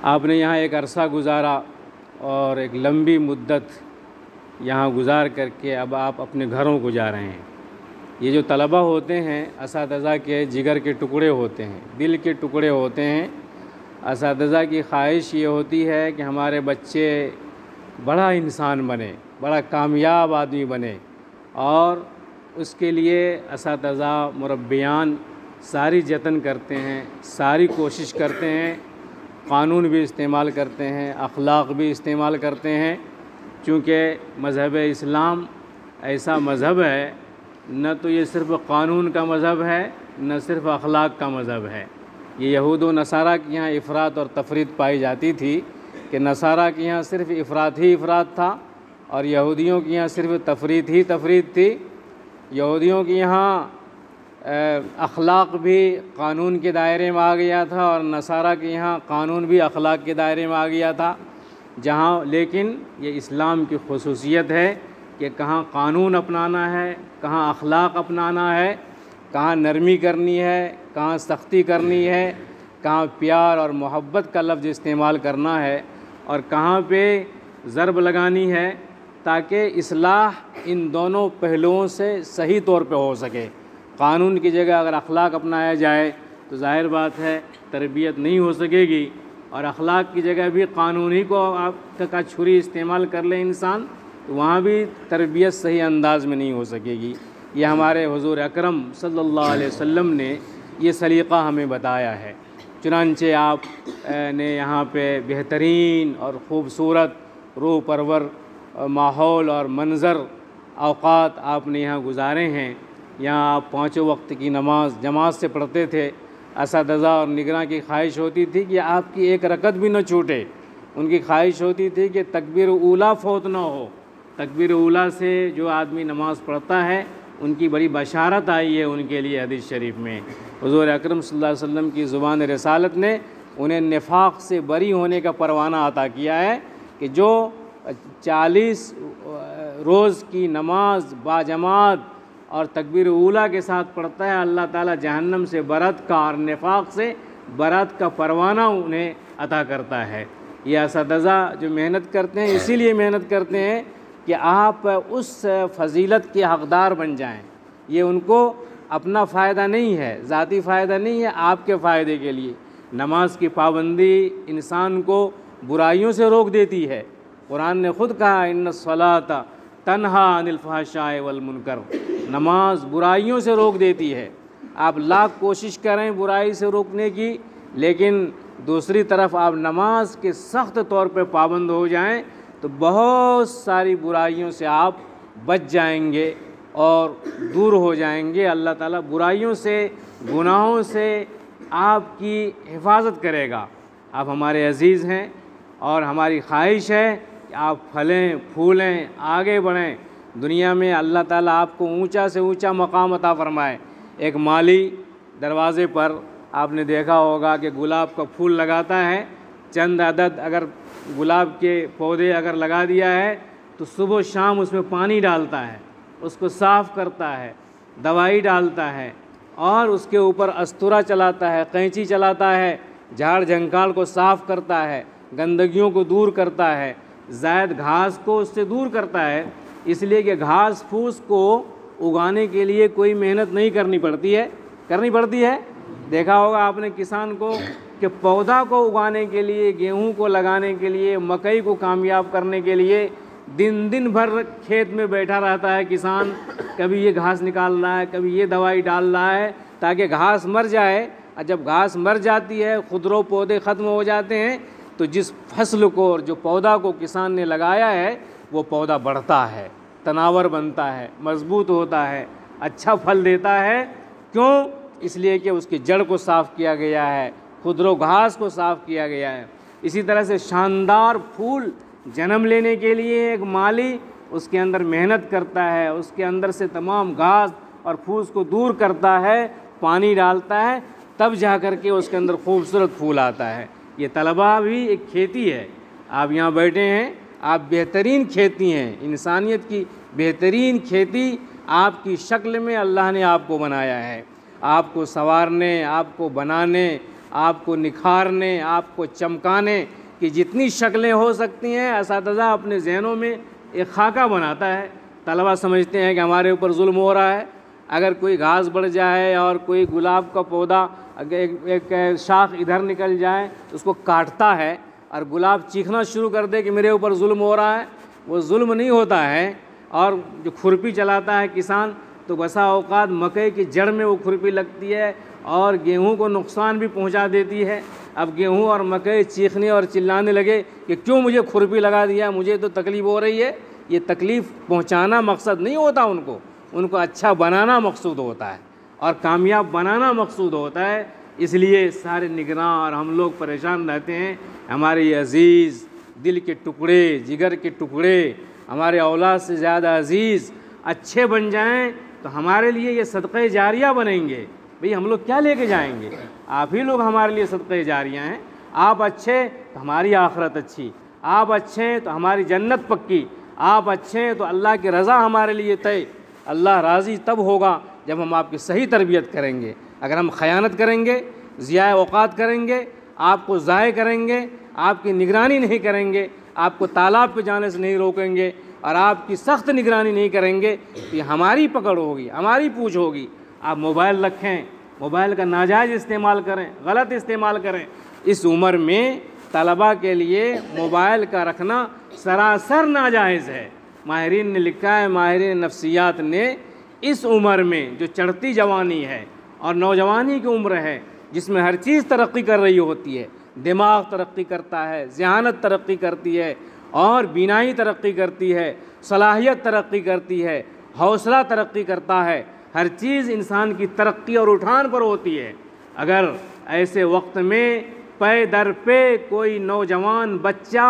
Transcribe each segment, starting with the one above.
आपने यहाँ एक अरसा गुजारा और एक लंबी मुद्दत यहाँ गुजार करके अब आप अपने घरों को जा रहे हैं। ये जो तलबा होते हैं असातिज़ा के जिगर के टुकड़े होते हैं, दिल के टुकड़े होते हैं। असातिज़ा की ख्वाहिश ये होती है कि हमारे बच्चे बड़ा इंसान बने, बड़ा कामयाब आदमी बने, और उसके लिए असातिज़ा मुरब्बियान सारी जतन करते हैं, सारी कोशिश करते हैं, क़ानून भी इस्तेमाल करते हैं, अखलाक भी इस्तेमाल करते हैं। चूँकि मज़हब इस्लाम ऐसा मज़हब है, न तो ये सिर्फ़ क़ानून का मज़हब है, न सिर्फ़ अखलाक का मज़हब है। ये यहूद व नसारा के यहाँ इफ़रात और तफरीद पाई जाती थी कि नसारा के यहाँ सिर्फ़ इफ़रात ही इफ़रात था और यहूदियों के यहाँ सिर्फ़ तफरीद ही तफरीद थी। यहूदियों के यहाँ अखलाक भी क़ानून के दायरे में आ गया था और नसारा के यहाँ क़ानून भी अखलाक के दायरे में आ गया था। जहाँ लेकिन ये इस्लाम की ख़ुसूसियत है कि कहाँ क़ानून अपनाना है, कहाँ अखलाक अपनाना है, कहाँ नरमी करनी है, कहाँ सख्ती करनी है, कहाँ प्यार और मोहब्बत का लफ्ज़ इस्तेमाल करना है और कहाँ पे ज़रब लगानी है, ताकि इस्लाह इन दोनों पहलुओं से सही तौर पे हो सके। क़ानून की जगह अगर अखलाक अपनाया जाए तो ज़ाहिर बात है तरबियत नहीं हो सकेगी, और अखलाक की जगह भी क़ानून ही को का छुरी इस्तेमाल कर ले इंसान तो वहाँ भी तरबियत सही अंदाज़ में नहीं हो सकेगी। ये हमारे हुज़ूर अकरम सल्लल्लाहु अलैहि वसल्लम ने ये सलीक़ा हमें बताया है। चुनांचे आप ने यहाँ पे बेहतरीन और ख़ूबसूरत रूह परवर माहौल और मंज़र औक़ात आपने यहाँ गुजारे हैं। यहाँ आप पाँचों वक्त की नमाज जमात से पढ़ते थे। असातिज़ा और निगरां की ख्वाहिश होती थी कि आपकी एक रकत भी न छूटे। उनकी ख्वाहिश होती थी कि तकबीर ऊला फ़ौत न हो। तकबीर ऊला से जो आदमी नमाज़ पढ़ता है उनकी बड़ी बशारत आई है उनके लिए हदीस शरीफ में। हुज़ूर अकरम सल्लल्लाहु अलैहि वसल्लम की ज़ुबान रिसालत ने उन्हें निफाक से बरी होने का परवाना अता किया है कि जो 40 रोज़ की नमाज बाजमात और तकबीर ऊला के साथ पढ़ता है, अल्लाह ताला जहन्नम से बरत का और निफाक से बरत का परवाना उन्हें अता करता है। ये असातिज़ा जो मेहनत करते हैं इसीलिए मेहनत करते हैं कि आप उस फ़जीलत के हक़दार बन जाएं। ये उनको अपना फ़ायदा नहीं है, ज़ाती फ़ायदा नहीं है, आपके फ़ायदे के लिए। नमाज की पाबंदी इंसान को बुराइयों से रोक देती है। कुरान ने ख़ुद कहा इन्नस्सलाता तन्हा अनिल फ़हशाए वल मुनकर, नमाज बुराइयों से रोक देती है। आप लाख कोशिश करें बुराई से रोकने की, लेकिन दूसरी तरफ आप नमाज के सख्त तौर पे पाबंद हो जाएं तो बहुत सारी बुराइयों से आप बच जाएंगे और दूर हो जाएंगे। अल्लाह ताला बुराइयों से, गुनाहों से आपकी हिफाजत करेगा। आप हमारे अज़ीज़ हैं और हमारी ख्वाहिश है कि आप फलें फूलें, आगे बढ़ें। दुनिया में अल्लाह ताला आपको ऊंचा से ऊंचा मकाम अता फ़रमाए। एक माली दरवाज़े पर आपने देखा होगा कि गुलाब का फूल लगाता है, चंद अदद अगर गुलाब के पौधे अगर लगा दिया है तो सुबह शाम उसमें पानी डालता है, उसको साफ़ करता है, दवाई डालता है और उसके ऊपर अस्तूरा चलाता है, कैंची चलाता है, झाड़ झंकाड़ को साफ़ करता है, गंदगियों को दूर करता है, ज़ायद घास को उससे दूर करता है। इसलिए कि घास फूस को उगाने के लिए कोई मेहनत नहीं करनी पड़ती है। देखा होगा आपने किसान को कि पौधा को उगाने के लिए, गेहूं को लगाने के लिए, मकई को कामयाब करने के लिए दिन दिन भर खेत में बैठा रहता है किसान। कभी ये घास निकाल रहा है, कभी ये दवाई डाल रहा है ताकि घास मर जाए। और जब घास मर जाती है, खुदरो पौधे ख़त्म हो जाते हैं, तो जिस फसल को और जो पौधा को किसान ने लगाया है वो पौधा बढ़ता है, तनावर बनता है, मजबूत होता है, अच्छा फल देता है। क्यों? इसलिए कि उसकी जड़ को साफ़ किया गया है, खुदरो घास को साफ़ किया गया है। इसी तरह से शानदार फूल जन्म लेने के लिए एक माली उसके अंदर मेहनत करता है, उसके अंदर से तमाम घास और फूस को दूर करता है, पानी डालता है, तब जा कर के उसके अंदर खूबसूरत फूल आता है। ये तलबा भी एक खेती है। आप यहाँ बैठे हैं, आप बेहतरीन खेती हैं, इंसानियत की बेहतरीन खेती आपकी शक्ल में अल्लाह ने आपको बनाया है। आपको संवारने, आपको बनाने, आपको निखारने, आपको चमकाने कि जितनी शक्लें हो सकती हैं असातिज़ा अपने ज़हनों में एक खाका बनाता है। तलबा समझते हैं कि हमारे ऊपर जुल्म हो रहा है। अगर कोई घास बढ़ जाए और कोई गुलाब का पौधा अगर एक शाख इधर निकल जाए तो उसको काटता है और गुलाब चीखना शुरू कर दे कि मेरे ऊपर जुल्म हो रहा है, वो जुल्म नहीं होता है। और जो खुरपी चलाता है किसान, तो बसा औकात मकई की जड़ में वो खुरपी लगती है और गेहूं को नुकसान भी पहुंचा देती है। अब गेहूं और मकई चीखने और चिल्लाने लगे कि क्यों मुझे खुरपी लगा दिया, मुझे तो तकलीफ़ हो रही है। ये तकलीफ़ पहुंचाना मकसद नहीं होता, उनको अच्छा बनाना मकसूद होता है और कामयाब बनाना मकसूद होता है। इसलिए सारे निगरान और हम लोग परेशान रहते हैं। हमारे अज़ीज़ दिल के टुकड़े, जिगर के टुकड़े, हमारे औलाद से ज़्यादा अज़ीज़ अच्छे बन जाएं तो हमारे लिए ये सदक़े जारिया बनेंगे। भाई हम लोग क्या लेके जाएंगे? आप ही लोग हमारे लिए सदक़े जारिया हैं। आप अच्छे तो हमारी आखिरत अच्छी, आप अच्छे हैं तो हमारी जन्नत पक्की, आप अच्छे हैं तो अल्लाह की रज़ा हमारे लिए तय। अल्लाह राज़ी तब होगा जब हम आपकी सही तरबियत करेंगे। अगर हम ख़यानत करेंगे, ज़िया औक़ात करेंगे, आपको ज़ाय करेंगे, आपकी निगरानी नहीं करेंगे, आपको तालाब पे जाने से नहीं रोकेंगे और आपकी सख्त निगरानी नहीं करेंगे तो हमारी पकड़ होगी, हमारी पूछ होगी। आप मोबाइल रखें, मोबाइल का नाजायज़ इस्तेमाल करें, गलत इस्तेमाल करें। इस उम्र में तलबा के लिए मोबाइल का रखना सरासर नाजायज़ है। माहिरीन ने लिखा है, माहिरीन नफ्सियात ने, इस उम्र में जो चढ़ती जवानी है और नौजवानी की उम्र है जिसमें हर चीज़ तरक्की कर रही होती है, दिमाग तरक्की करता है, ज़हानत तरक्की करती है और बीनाई तरक्की करती है, सलाहियत तरक्की करती है, हौसला तरक्की करता है, हर चीज़ इंसान की तरक्की और उठान पर होती है। अगर ऐसे वक्त में पे दर पे कोई नौजवान बच्चा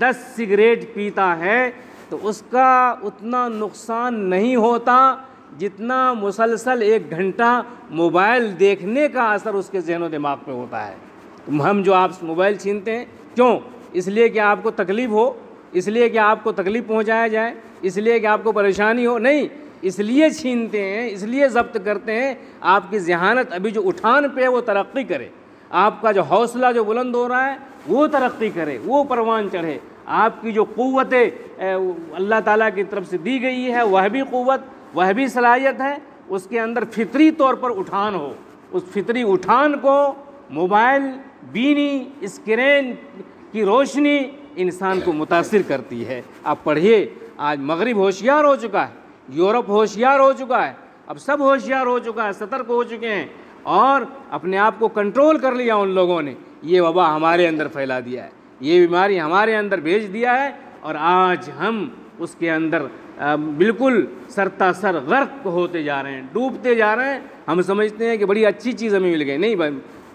10 सिगरेट पीता है तो उसका उतना नुकसान नहीं होता जितना मुसलसल 1 घंटा मोबाइल देखने का असर उसके ज़हन दिमाग पे होता है। तो हम जो आप मोबाइल छीनते हैं, क्यों? इसलिए कि आपको तकलीफ़ हो, इसलिए कि आपको तकलीफ़ पहुंचाया जाए, इसलिए कि आपको परेशानी हो? नहीं, इसलिए छीनते हैं, इसलिए ज़ब्त करते हैं आपकी ज़हानत अभी जो उठान पे है वो तरक्की करे, आपका जो हौसला जो बुलंद हो रहा है वो तरक्की करे, वो परवान चढ़े, आपकी जो क़ुव्वत अल्लाह ताला की तरफ से दी गई है वह भी क़ुव्वत, वह भी सलाहियत है, उसके अंदर फितरी तौर पर उठान हो। उस फितरी उठान को मोबाइल, बीनी, स्क्रीन की रोशनी इंसान को मुतासिर करती है। आप पढ़िए, आज मगरिब होशियार हो चुका है, यूरोप होशियार हो चुका है, अब सब होशियार हो चुका है, सतर्क हो चुके हैं और अपने आप को कंट्रोल कर लिया उन लोगों ने। ये वबा हमारे अंदर फैला दिया है, ये बीमारी हमारे अंदर भेज दिया है और आज हम उसके अंदर बिल्कुल सरतासर गर्क होते जा रहे हैं, डूबते जा रहे हैं। हम समझते हैं कि बड़ी अच्छी चीज़ हमें मिल गई।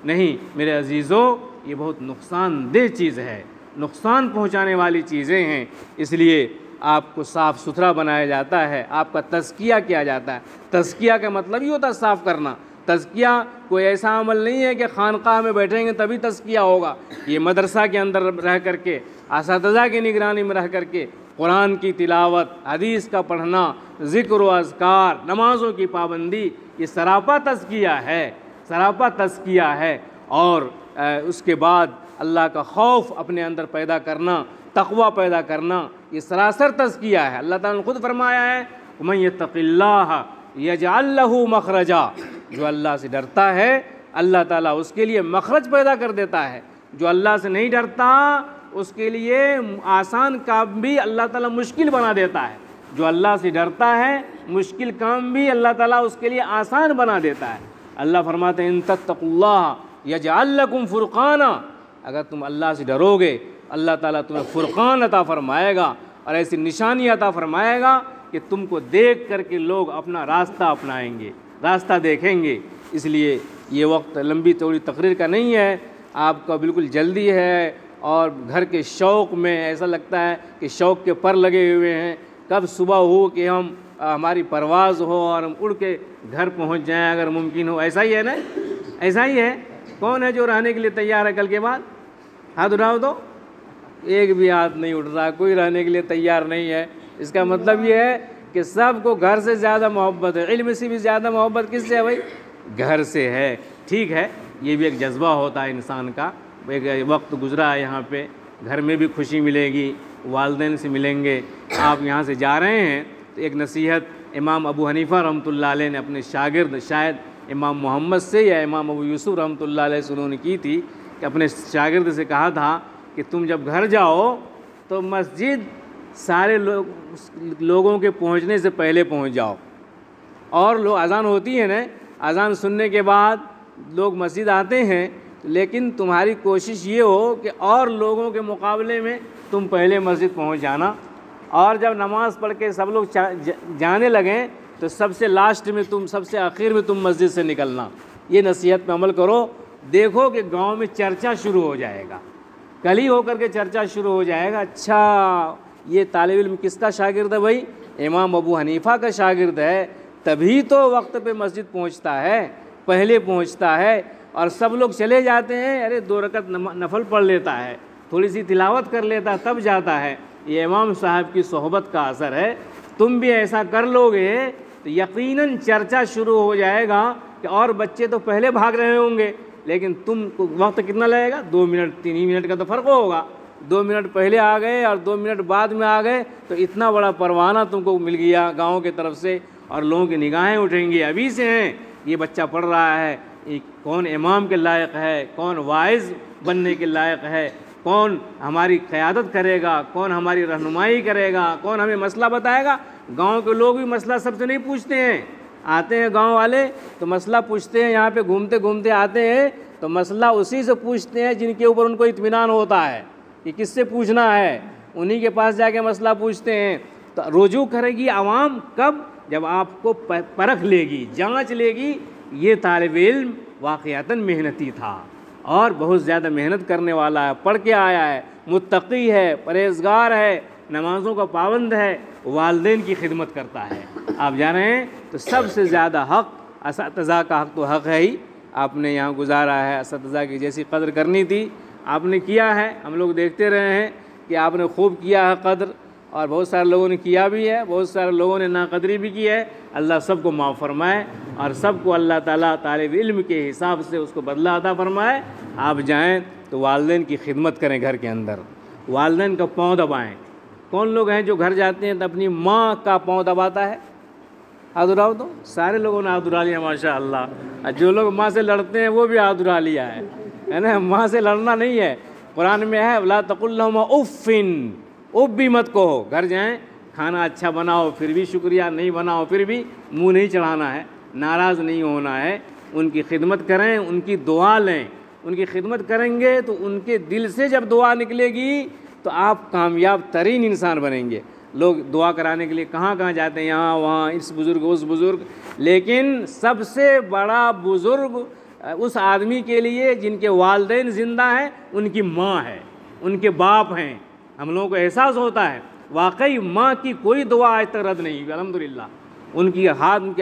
नहीं मेरे अजीज़ों, ये बहुत नुकसानदेह चीज़ है, नुकसान पहुंचाने वाली चीज़ें हैं। इसलिए आपको साफ़ सुथरा बनाया जाता है, आपका तज़किया किया जाता है। तज़किया का मतलब ही होता है साफ़ करना। तज़किया कोई ऐसा अमल नहीं है कि खानक़ाह में बैठेंगे तभी तज़किया होगा। ये मदरसा के अंदर रह करके, असातिज़ा की निगरानी में रह करके कुरान की तिलावत, हदीस का पढ़ना, ज़िक्र व अज़कार, नमाज़ों की पाबंदी, ये सरापा तज़किया है, सरापा तज़किया है। और उसके बाद अल्लाह का खौफ अपने अंदर पैदा करना, तक़वा पैदा करना, ये सरासर तज़किया है। अल्लाह ताला ने खुद फरमाया है, मन यत्तक़िल्लाह यजअल लहू मखरजा, जो अल्लाह से डरता है अल्लाह ताला उसके लिए मखरज पैदा कर देता है। जो अल्लाह से नहीं डरता उसके लिए आसान काम भी अल्लाह ताला मुश्किल बना देता है। जो अल्लाह से डरता है मुश्किल काम भी अल्लाह ताला उसके लिए आसान बना देता है। अल्लाह फरमाते हैं, इन तत्तक़ुल्लाह यजअल लकुम फ़ुरक़ाना, अगर तुम अल्लाह से डरोगे अल्लाह ताला तुम्हें फ़ुरक़ान अता फ़रमाएगा और ऐसी निशानी अता फ़रमाएगा कि तुमको देख करके लोग अपना रास्ता अपनाएंगे, रास्ता देखेंगे। इसलिए ये वक्त लंबी चौड़ी तकरीर का नहीं है, आपका बिल्कुल जल्दी है और घर के शौक़ में ऐसा लगता है कि शौक़ के पर लगे हुए हैं, कब सुबह हो कि हम हमारी परवाज़ हो और हम उड़ के घर पहुंच जाएं अगर मुमकिन हो। ऐसा ही है ना, ऐसा ही है। कौन है जो रहने के लिए तैयार है कल के बाद? हाथ उठाओ तो। एक भी हाथ नहीं उठ रहा, कोई रहने के लिए तैयार नहीं है। इसका मतलब ये है कि सबको घर से ज़्यादा मोहब्बत है। इल्म से भी ज़्यादा मोहब्बत किससे है भाई? घर से है। ठीक है, ये भी एक जज्बा होता है इंसान का। एक वक्त गुज़रा है यहाँ पे, घर में भी खुशी मिलेगी, वालिदैन से मिलेंगे। आप यहाँ से जा रहे हैं तो एक नसीहत इमाम अबू हनीफ़ा रहमतुल्लाह अलैह ने अपने शागिर्द, शायद इमाम मोहम्मद से या इमाम अबू यूसुफ रहमतुल्लाह अलैह से उन्होंने की थी कि अपने शागिर्द से कहा था कि तुम जब घर जाओ तो मस्जिद सारे लोगों के पहुँचने से पहले पहुँच जाओ। और लोग अज़ान होती है ना, अज़ान सुनने के बाद लोग मस्जिद आते हैं, लेकिन तुम्हारी कोशिश ये हो कि और लोगों के मुकाबले में तुम पहले मस्जिद पहुंच जाना। और जब नमाज़ पढ़ के सब लोग जाने लगें तो सबसे लास्ट में तुम, सबसे आखिर में तुम मस्जिद से निकलना। ये नसीहत पे अमल करो। देखो कि गांव में चर्चा शुरू हो जाएगा, कल ही होकर के चर्चा शुरू हो जाएगा। अच्छा, ये तालिब इल्म किसका शागिर्द है भाई? इमाम अबू हनीफ़ा का शागिर्द है, तभी तो वक्त पे मस्जिद पहुंचता है, पहले पहुंचता है। और सब लोग चले जाते हैं, अरे 2 रकत नफल पढ़ लेता है, थोड़ी सी तिलावत कर लेता है, तब जाता है। ये इमाम साहब की सोहबत का असर है। तुम भी ऐसा कर लोगे तो यकीनन चर्चा शुरू हो जाएगा कि और बच्चे तो पहले भाग रहे होंगे, लेकिन तुम वक्त कितना लगेगा? 2 मिनट 3 मिनट का तो फ़र्क होगा। 2 मिनट पहले आ गए और 2 मिनट बाद में आ गए तो इतना बड़ा परवाना तुमको मिल गया गाँव की तरफ से, और लोगों की निगाहें उठेंगी अभी से हैं, ये बच्चा पढ़ रहा है, कौन इमाम के लायक है, कौन वाइज़ बनने के लायक है, कौन हमारी क़यादत करेगा, कौन हमारी रहनुमाई करेगा, कौन हमें मसला बताएगा। गांव के लोग भी मसला सबसे नहीं पूछते हैं, आते हैं गांव वाले तो मसला पूछते हैं, यहाँ पे घूमते घूमते आते हैं तो मसला उसी से पूछते हैं जिनके ऊपर उनको इत्मीनान होता है कि किससे पूछना है, उन्हीं के पास जाके मसला पूछते हैं। तो रुजू करेगी आवाम कब? जब आपको परख लेगी, जांच लेगी ये तालिब इल्म वाक़ियतन मेहनती था और बहुत ज़्यादा मेहनत करने वाला है, पढ़ के आया है, मुत्तक़ी है, परहेज़गार है, नमाज़ों का पाबंद है, वालिदैन की खिदमत करता है। आप जान रहे हैं तो सबसे ज़्यादा हक़ असातिज़ा का हक़ तो हक़ है ही। आपने यहाँ गुजारा है, असातिज़ा की जैसी कदर करनी थी आपने किया है। हम लोग देखते रहे हैं कि आपने खूब किया है कदर, और बहुत सारे लोगों ने किया भी है, बहुत सारे लोगों ने नाकदरी भी की है। अल्लाह सबको माफ़ फरमाए और सबको अल्लाह ताला तालिब इल्म के हिसाब से उसको बदला अता फरमाए। आप जाएं तो वालिदैन की खिदमत करें, घर के अंदर वालिदैन का पाँव दबाएँ। कौन लोग हैं जो घर जाते हैं तो अपनी माँ का पाँव दबाता है? हाथ उठाओ तो। सारे लोगों ने हाथ उठा लिया माशा अल्लाह। जो लोग माँ से लड़ते हैं वो भी हाथ उठा लिया है ना। माँ से लड़ना नहीं है, कुरान में है ला तकुल लहुमा उफ़्फ़िन, उफ़ भी मत कहो। घर जाएं, खाना अच्छा बनाओ फिर भी शुक्रिया, नहीं बनाओ फिर भी मुंह नहीं चढ़ाना है, नाराज़ नहीं होना है। उनकी खिदमत करें, उनकी दुआ लें। उनकी खिदमत करेंगे तो उनके दिल से जब दुआ निकलेगी तो आप कामयाब तरीन इंसान बनेंगे। लोग दुआ कराने के लिए कहाँ कहाँ जाते हैं, यहाँ वहाँ, इस बुज़ुर्ग उस बुज़ुर्ग, लेकिन सबसे बड़ा बुज़ुर्ग उस आदमी के लिए जिनके वालिदैन ज़िंदा हैं, उनकी माँ है, उनके बाप हैं। हम लोगों को एहसास होता है वाकई माँ की कोई दुआ आज तक रद्द नहीं हुई अल्हम्दुलिल्लाह। उनके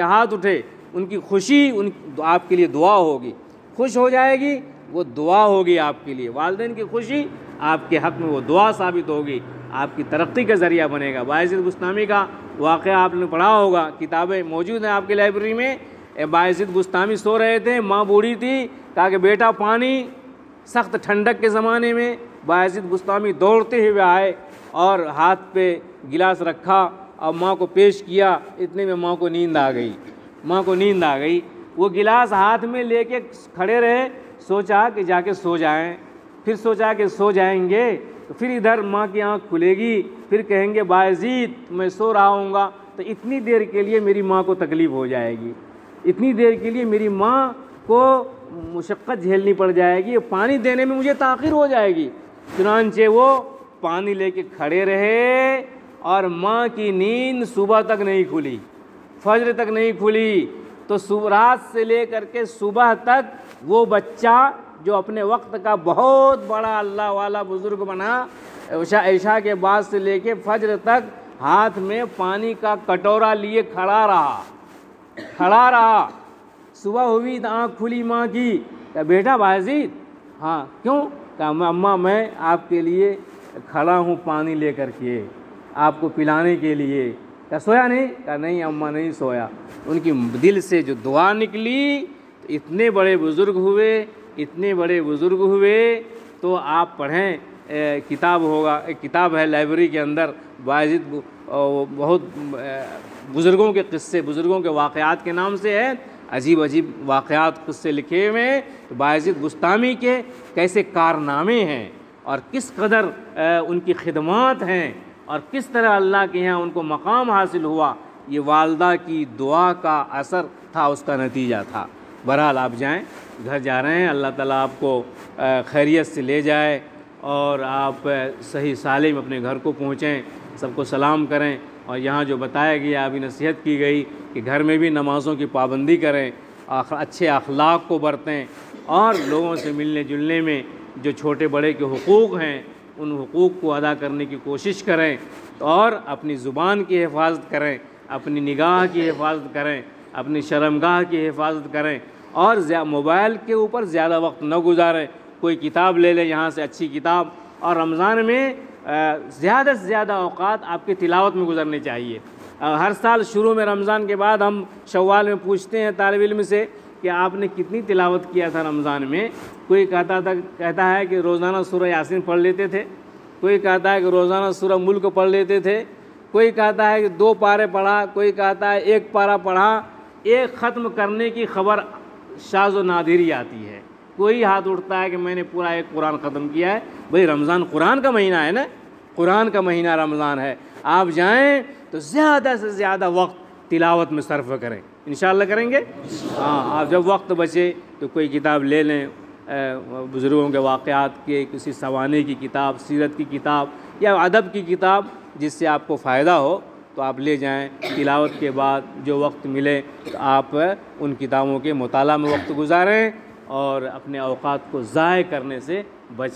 हाथ उठे, उनकी खुशी आपके लिए दुआ होगी, खुश हो जाएगी, वो दुआ होगी आपके लिए। वालिदैन की खुशी आपके हक़ में वो दुआ साबित होगी, आपकी तरक्की का ज़रिया बनेगा। बायज़ीद बुस्तामी का वाक़या आपने पढ़ा होगा, किताबें मौजूद हैं आपकी लाइब्रेरी में। बायज़ीद बुस्तामी सो रहे थे, माँ बूढ़ी थी, कहा कि बेटा पानी। सख्त ठंडक के ज़माने में बायज़ीद बुस्तामी दौड़ते हुए आए और हाथ पे गिलास रखा और माँ को पेश किया। इतने में माँ को नींद आ गई। वो गिलास हाथ में लेके खड़े रहे, सोचा कि जाके सो जाएं। फिर सोचा कि सो जाएंगे तो फिर इधर माँ की आँख खुलेगी, फिर कहेंगे बायज़ीद मैं सो रहा हूँगा, तो इतनी देर के लिए मेरी माँ को तकलीफ़ हो जाएगी, इतनी देर के लिए मेरी माँ को मुशक्क़त झेलनी पड़ जाएगी, पानी देने में मुझे ताख़ीर हो जाएगी। चुनांचे वो पानी लेके खड़े रहे और माँ की नींद सुबह तक नहीं खुली, फजर तक नहीं खुली। तो रात से लेकर के सुबह तक वो बच्चा जो अपने वक्त का बहुत बड़ा अल्लाह वाला बुज़ुर्ग बना, ऐशा के बाद से लेके फजर तक हाथ में पानी का कटोरा लिए खड़ा रहा। सुबह हुई तो आँख खुली माँ की, कहा बेटा बायज़ीद, हाँ क्यों? कहा अम्मा मैं आपके लिए खड़ा हूँ पानी लेकर के, आपको पिलाने के लिए। क्या सोया नहीं? कहा नहीं अम्मा नहीं सोया। उनकी दिल से जो दुआ निकली, तो इतने बड़े बुज़ुर्ग हुए इतने बड़े बुज़ुर्ग हुए तो आप पढ़ें, किताब होगा, एक किताब है लाइब्रेरी के अंदर, बायज़िद बहुत बुज़ुर्गों के क़िस्से, बुज़ुर्गों के वाक़यात के नाम से है, अजीब अजीब वाक़यात क़िस्से लिखे हुए हैं। तो बायज़िद बुस्तामी के कैसे कारनामे हैं और किस कदर उनकी खिदमात हैं और किस तरह अल्लाह के यहाँ उनको मकाम हासिल हुआ, ये वालदा की दुआ का असर था, उसका नतीजा था। बहरहाल आप जाएं, घर जा रहे हैं, अल्लाह ताला आपको खैरियत से ले जाए और आप सही सालिम अपने घर को पहुँचें, सबको सलाम करें। और यहाँ जो बताया गया, अभी नसीहत की गई कि घर में भी नमाज़ों की पाबंदी करें, अच्छे अखलाक को बरतें और लोगों से मिलने जुलने में जो छोटे बड़े के हुकूक़ हैं उन हुकूक़ को अदा करने की कोशिश करें और अपनी ज़ुबान की हिफाजत करें, अपनी निगाह की हिफाजत करें, अपनी शर्मगाह की हिफाजत करें और मोबाइल के ऊपर ज़्यादा वक्त न गुजारें। कोई किताब ले लें यहाँ से, अच्छी किताब, और रमज़ान में ज़्यादा से ज़्यादा औक़ात आपके तिलावत में गुजरने चाहिए। हर साल शुरू में रमज़ान के बाद हम शव्वाल में पूछते हैं तालिब इल्म से कि आपने कितनी तिलावत किया था रमज़ान में। कोई कहता है कि रोज़ाना सूरह यासीन पढ़ लेते थे, कोई कहता है कि रोज़ाना सूरह मुल्क पढ़ लेते थे, कोई कहता है कि 2 पारे पढ़ा, कोई कहता है 1 पारा पढ़ा। एक ख़त्म करने की ख़बर शाज़ व नादिर ही आती है। कोई हाथ उठता है कि मैंने पूरा एक कुरान ख़त्म किया है। भाई रमज़ान कुरान का महीना है ना, कुरान का महीना रमज़ान है। आप जाएं तो ज़्यादा से ज़्यादा वक्त तिलावत में सर्फ़ करें, इंशाअल्लाह करेंगे। हाँ, आप जब वक्त बचे तो कोई किताब ले लें, बुज़ुर्गों के वाक़यात के, किसी सवाने की किताब, सीरत की किताब या अदब की किताब, जिससे आपको फ़ायदा हो तो आप ले जाएं। तिलावत के बाद जो वक्त मिले तो आप उन किताबों के मुताला में वक्त गुजारें और अपने औक़ात को ज़ाय करने से बचें।